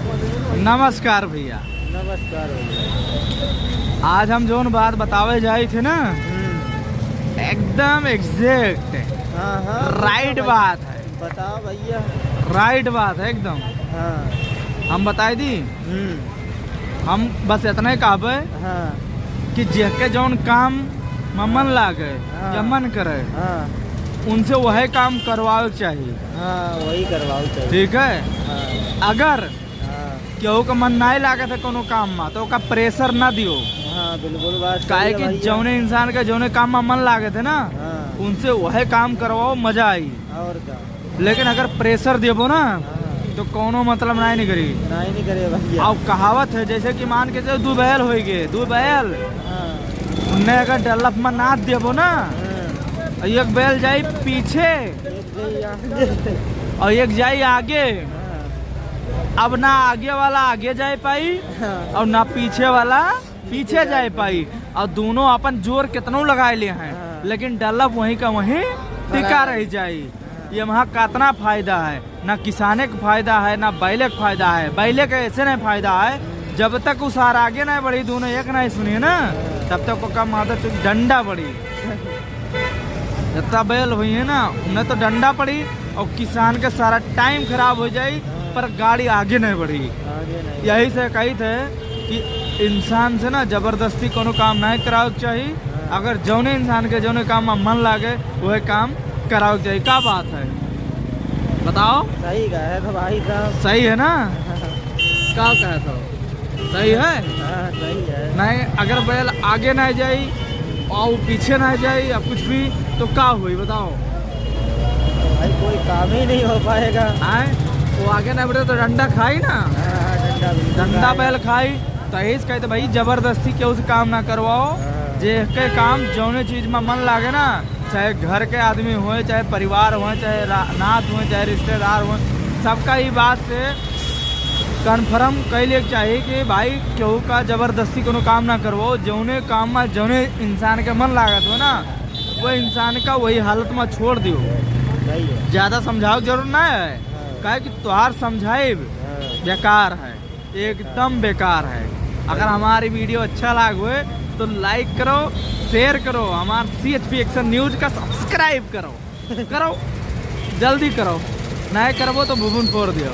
नमस्कार भैया। नमस्कार भैया। आज हम जोन बात बतावे जाए थे ना, एकदम एग्जैक्ट हाँ राइट बात है। बताओ भैया। राइट बात है एकदम। हाँ हम बताए दी, हम बस इतना ही कहबे हाँ कि जेके जौन काम में मन लागे हाँ। या मन करे हाँ उनसे वही काम करवाओ चाहिए। हाँ वही करवाओ चाहिए। ठीक है। हाँ अगर हाँ केहू का मन नहीं लागे थे कोनो काम में तो ओका प्रेशर ना दियो। हाँ बिल्कुल बात सही काहे है कि भैया। जौने इंसान के जौने काम में मन लागे थे ना हाँ उनसे वही काम करवाओ, मजा आई। और क्या। लेकिन अगर प्रेशर देबो ना हाँ तो कोनो मतलब नहीं करी। नहीं करे भैया। अब कहावत है जैसे कि मान के चलो दू बैल हो गए, दू बैल हाँ उन्हें अगर डेवलपमेंट ना देबो ना, हाँ। एक बैल जाई पीछे एक गई आगे। और एक जाई आगे। हाँ अब ना आगे वाला आगे जाए पाई हाँ और ना पीछे वाला पीछे जाए पाई, और दोनों अपन जोर कितनों लगाए लिए हैं हाँ। लेकिन डेवलप वहीं का वहीं टिका रह जाई। ये वहाँ कितना फायदा है, ना किसाने का फायदा है ना बैले का फायदा है। बैले का ऐसे नहीं फायदा है, जब तक उस आर आगे नहीं बढ़ी, दोनों एक नहीं सुनिए ना, तब तक वो कम आदत डंडा बढ़ी। जितना बैल हुई है ना उन्हें तो डंडा पड़ी और किसान का सारा टाइम खराब हो जाए पर गाड़ी आगे नहीं बढ़ी। आगे नहीं। यही से कही थे कि इंसान से ना जबरदस्ती कोनो काम नहीं कराओ चाहिए। अगर जौने इंसान के जौने काम में मन लागे वह काम कराओ चाहिए। क्या बात है बताओ? सही कहा है तो भाई साहब। सही है ना? क्या कहे तो सही है। हाँ सही है। नहीं अगर बैल आगे नहीं जाई और पीछे नहीं जाई या कुछ भी तो क्या हुई बताओ? भाई कोई काम ही नहीं हो पाएगा। आए वो आगे नहीं बढ़े तो डंडा खाई ना, हाँ डंडा बिल्कुल डंडा खाएगा। बैल खाई। तो यही कहते भाई जबरदस्ती केहू से काम ना करवाओ। हाँ। जे के काम जौने चीज में मन लागे ना, चाहे घर के आदमी हो, चाहे परिवार हो, चाहे नाथ हो, चाहे रिश्तेदार हो, सबका ही बात से कन्फर्म कैले चाहिए कि भाई केहू का जबरदस्ती कोनो काम ना करवाओ। जौने काम में जौने इंसान के मन लागत हो ना वो इंसान का वही हालत में छोड़ दियो। सही है। ज्यादा समझाओ जरूर नहीं है। काहे कि तुहार समझाए हाँ। बेकार है, एकदम बेकार है। अगर हमारी वीडियो अच्छा लगे तो लाइक करो, शेयर करो, हमारे CHP एक्शन न्यूज का सब्सक्राइब करो जल्दी करो, नहीं करबो तो भुवन फोड़ दियो।